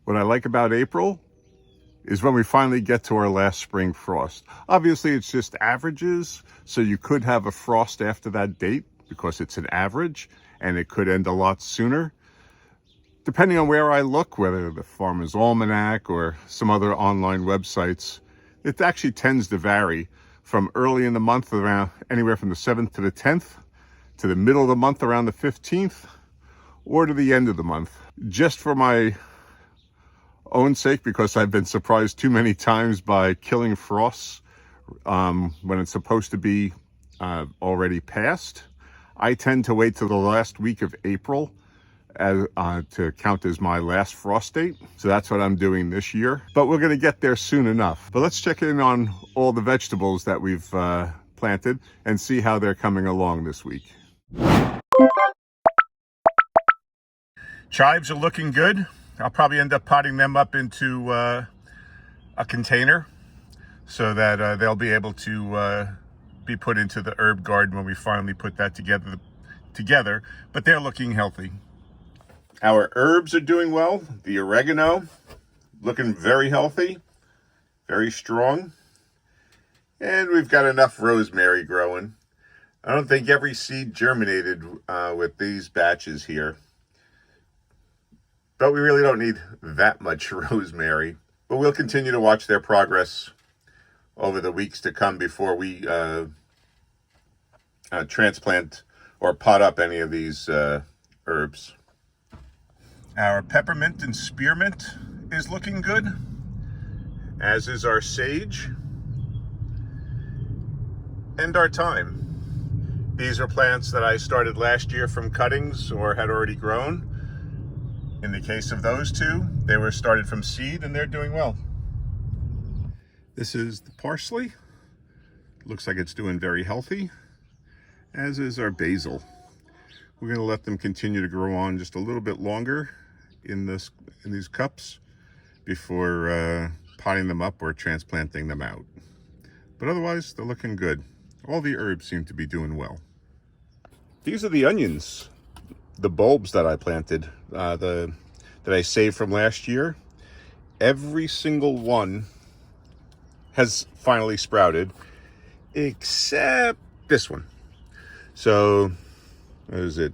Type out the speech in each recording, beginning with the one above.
What I like about April is when we finally get to our last spring frost. Obviously, it's just averages, so you could have a frost after that date because it's an average, and it could end a lot sooner. Depending on where I look, whether the Farmer's Almanac or some other online websites, it actually tends to vary from early in the month, around anywhere from the 7th to the 10th, to the middle of the month around the 15th, or to the end of the month. Just for my own sake, because I've been surprised too many times by killing frosts when it's supposed to be already past, I tend to wait till the last week of April to count as my last frost date. So that's what I'm doing this year. But we're going to get there soon enough. But let's check in on all the vegetables that we've planted and see how they're coming along this week. Chives are looking good. I'll probably end up potting them up into a container so that they'll be able to be put into the herb garden when we finally put that together. But they're looking healthy. Our herbs are doing well. The oregano, looking very healthy, very strong. And we've got enough rosemary growing. I don't think every seed germinated with these batches here. But we really don't need that much rosemary. But we'll continue to watch their progress over the weeks to come before we transplant or pot up any of these herbs. Our peppermint and spearmint is looking good, as is our sage and our thyme. These are plants that I started last year from cuttings or had already grown. In the case of those two, they were started from seed and they're doing well. This is the parsley. Looks like it's doing very healthy, as is our basil. We're going to let them continue to grow on just a little bit longer in these cups before potting them up or transplanting them out. But otherwise, they're looking good. All the herbs seem to be doing well. These are the onions, the bulbs that I planted, that I saved from last year. Every single one has finally sprouted, except this one. So, what is it?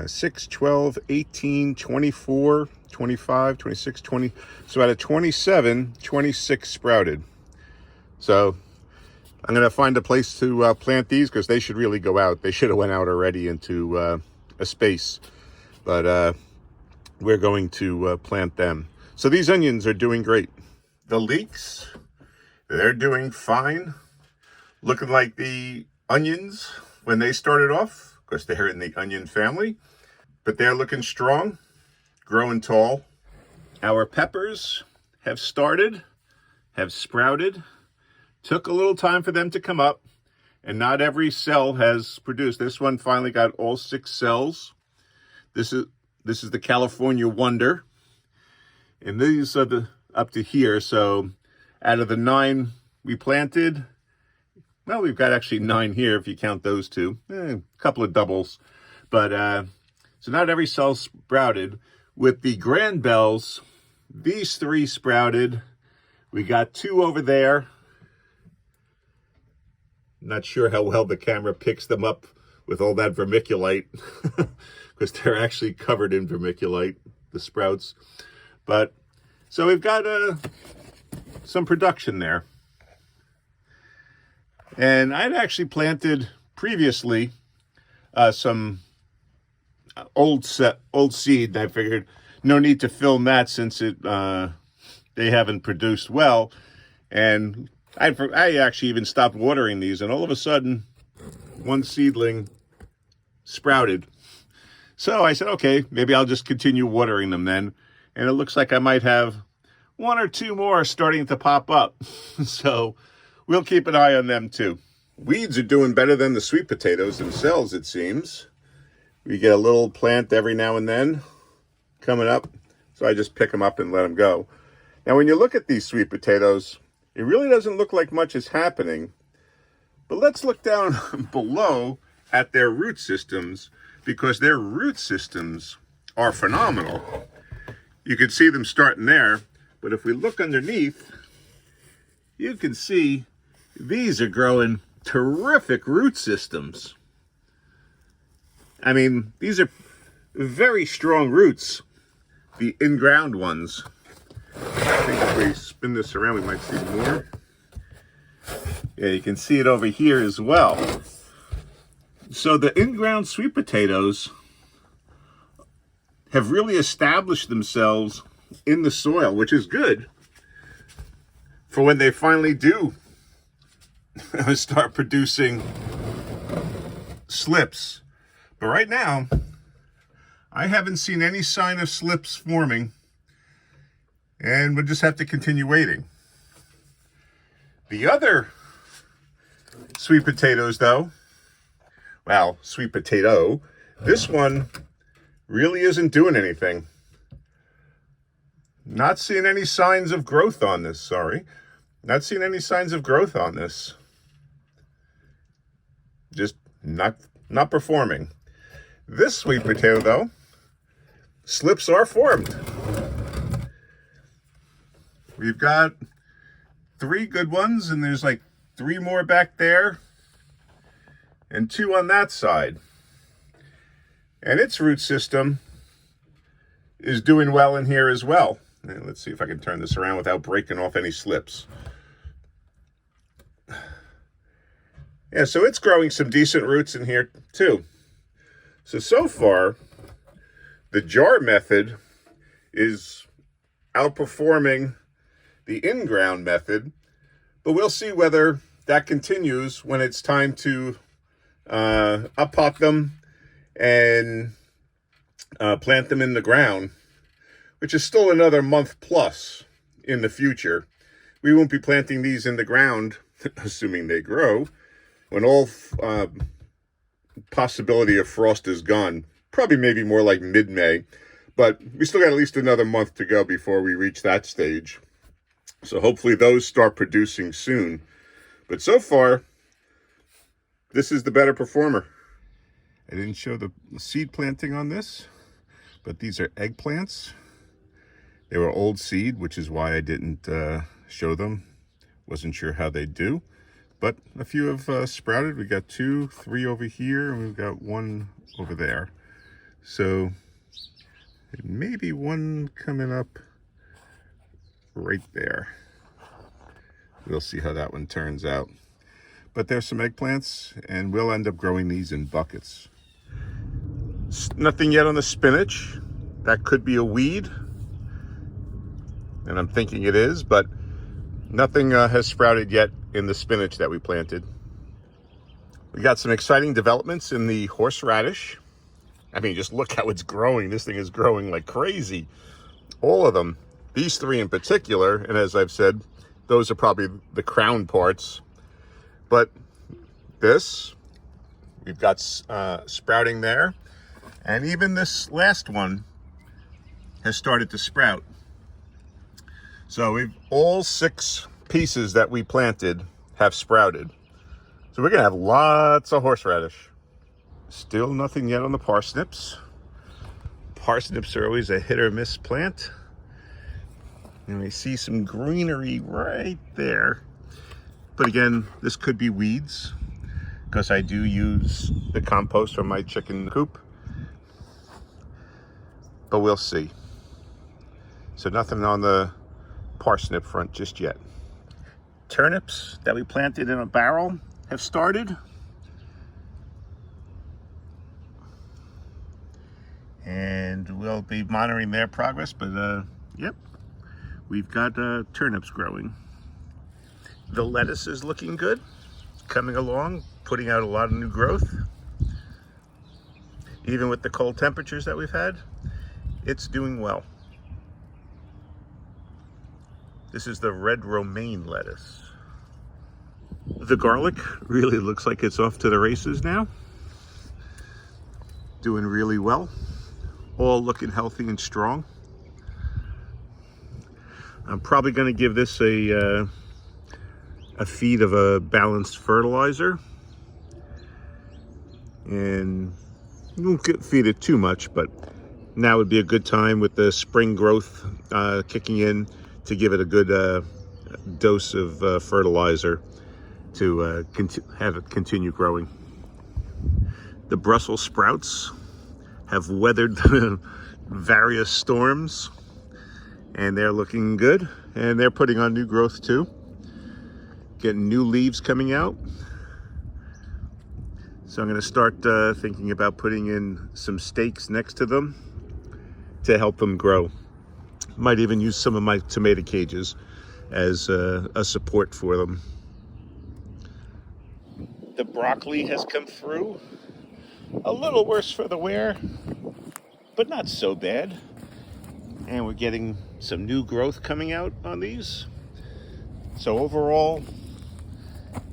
6, 12, 18, 24, 25, 26, 20. So out of 27, 26 sprouted. So I'm going to find a place to plant these because they should really go out. They should have went out already into a space. But we're going to plant them. So these onions are doing great. The leeks, they're doing fine. Looking like the onions when they started off. Of course, they're in the onion family, but they're looking strong, growing tall. Our peppers have started, have sprouted. Took a little time for them to come up, and not every cell has produced. This one finally got all 6 cells. This is the California Wonder, and these are up to here. So out of the 9 we planted, well, we've got actually 9 here if you count those 2. A couple of doubles. But, so not every cell sprouted. With the grand bells, these 3 sprouted. We got 2 over there. Not sure how well the camera picks them up with all that vermiculite. Because they're actually covered in vermiculite, the sprouts. But, so we've got some production there. And I'd actually planted previously some old seed. I figured no need to film that since they haven't produced well. And I actually even stopped watering these, and all of a sudden, one seedling sprouted. So I said, okay, maybe I'll just continue watering them then. And it looks like I might have 1 or 2 more starting to pop up. So we'll keep an eye on them too. Weeds are doing better than the sweet potatoes themselves, it seems. We get a little plant every now and then coming up. So I just pick them up and let them go. Now, when you look at these sweet potatoes, it really doesn't look like much is happening. But let's look down below at their root systems, because their root systems are phenomenal. You can see them starting there, but if we look underneath, you can see these are growing terrific root systems. I mean, these are very strong roots, the in-ground ones. I think if we spin this around, we might see more. Yeah, you can see it over here as well. So the in-ground sweet potatoes have really established themselves in the soil, which is good for when they finally do start producing slips. But right now, I haven't seen any sign of slips forming, and we'll just have to continue waiting. The other sweet potatoes, though, well, sweet potato, this one really isn't doing anything. Not seeing any signs of growth on this, sorry. Not seeing any signs of growth on this. Just not performing. This sweet potato, though, slips are formed. We've got 3 good ones, and there's like 3 more back there, and 2 on that side. And its root system is doing well in here as well. And let's see if I can turn this around without breaking off any slips. Yeah, so it's growing some decent roots in here too. So far, the jar method is outperforming the in-ground method, but we'll see whether that continues when it's time to up-pot them and plant them in the ground, which is still another month plus in the future. We won't be planting these in the ground, assuming they grow, when all possibility of frost is gone. Probably maybe more like mid-May, but we still got at least another month to go before we reach that stage. So hopefully those start producing soon. But so far, this is the better performer. I didn't show the seed planting on this, but these are eggplants. They were old seed, which is why I didn't show them. Wasn't sure how they do, but a few have sprouted. We got 2, 3 over here, and we've got 1 over there. So maybe 1 coming up right there. We'll see how that one turns out. But there's some eggplants, and we'll end up growing these in buckets. Nothing yet on the spinach. That could be a weed, and I'm thinking it is, but nothing has sprouted yet in the spinach that we planted. We got some exciting developments in the horseradish. I mean, just look how it's growing. This thing is growing like crazy. All of them. These 3 in particular, and as I've said, those are probably the crown parts. But this, we've got sprouting there. And even this last one has started to sprout. So we've all 6 pieces that we planted have sprouted. So we're gonna have lots of horseradish. Still nothing yet on the parsnips. Parsnips are always a hit or miss plant. And we see some greenery right there. But again, this could be weeds, because I do use the compost from my chicken coop. But we'll see. So nothing on the parsnip front just yet. Turnips that we planted in a barrel have started. And we'll be monitoring their progress, but yep, we've got turnips growing. The lettuce is looking good, coming along, putting out a lot of new growth. Even with the cold temperatures that we've had, it's doing well. This is the red romaine lettuce. The garlic really looks like it's off to the races now. Doing really well. All looking healthy and strong. I'm probably going to give this a feed of a balanced fertilizer. And you won't feed it too much, but Now would be a good time with the spring growth kicking in to give it a good dose of fertilizer to have it continue growing. The Brussels sprouts have weathered various storms, and they're looking good, and they're putting on new growth too, getting new leaves coming out. So I'm going to start thinking about putting in some stakes next to them to help them grow. Might even use some of my tomato cages as a support for them. The broccoli has come through. A little worse for the wear, but not so bad. And we're getting some new growth coming out on these. So overall,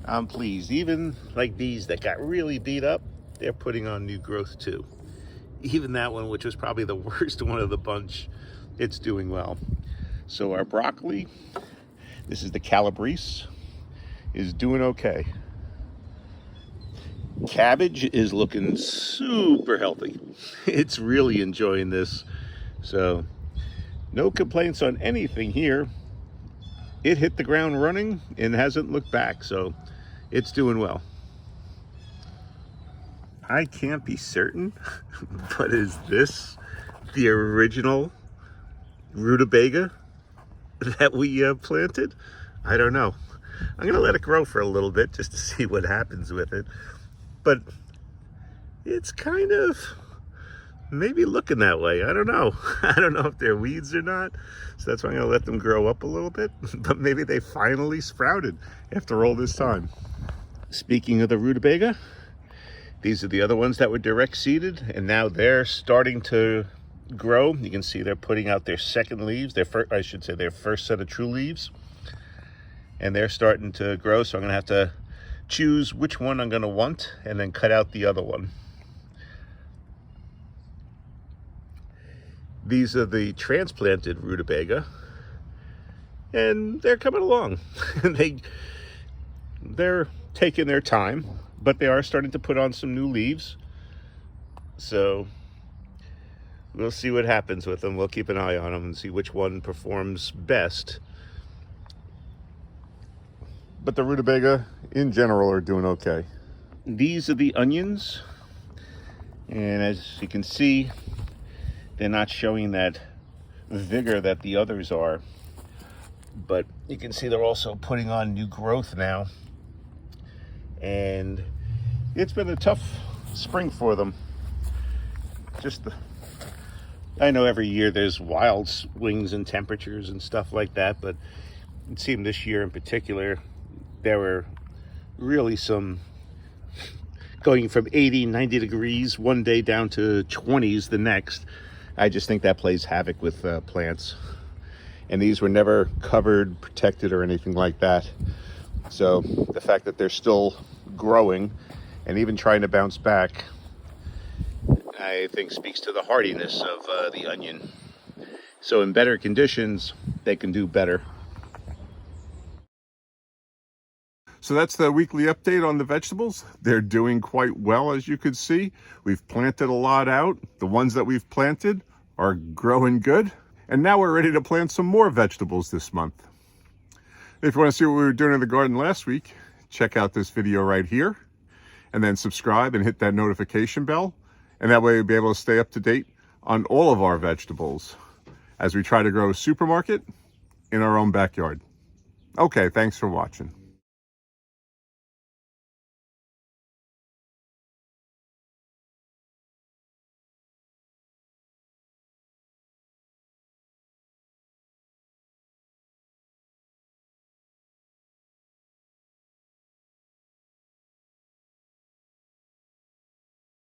I'm pleased. Even like these that got really beat up, they're putting on new growth too. Even that one, which was probably the worst one of the bunch, it's doing well. So our broccoli, this is the Calabrese, is doing okay. Cabbage is looking super healthy. It's really enjoying this. So no complaints on anything here. It hit the ground running and hasn't looked back, so it's doing well. I can't be certain, but is this the original rutabaga that we planted? I don't know. I'm gonna let it grow for a little bit just to see what happens with it. But it's kind of maybe looking that way. I don't know. I don't know if they're weeds or not. So that's why I'm gonna let them grow up a little bit. But maybe they finally sprouted after all this time. Speaking of the rutabaga, these are the other ones that were direct seeded, and now they're starting to grow. You can see they're putting out their second leaves, their first, I should say, their first set of true leaves. And they're starting to grow, so I'm gonna have to choose which one I'm gonna want and then cut out the other one. These are the transplanted rutabaga, and they're coming along. They're taking their time, but they are starting to put on some new leaves. So we'll see what happens with them. We'll keep an eye on them and see which one performs best. But the rutabaga in general are doing okay. These are the onions, and as you can see, they're not showing that vigor that the others are, but you can see they're also putting on new growth now, and it's been a tough spring for them. I know every year there's wild swings in temperatures and stuff like that, but it seemed this year in particular there were really some going from 80, 90 degrees one day down to 20s the next. I just think that plays havoc with plants. And these were never covered, protected, or anything like that. So the fact that they're still growing and even trying to bounce back, I think speaks to the hardiness of the onion. So in better conditions, they can do better. So that's the weekly update on the vegetables. They're doing quite well, as you could see. We've planted a lot out. The ones that we've planted are growing good. And now we're ready to plant some more vegetables this month. If you want to see what we were doing in the garden last week, check out this video right here. And then subscribe and hit that notification bell. And that way you'll be able to stay up to date on all of our vegetables as we try to grow a supermarket in our own backyard. Okay, thanks for watching.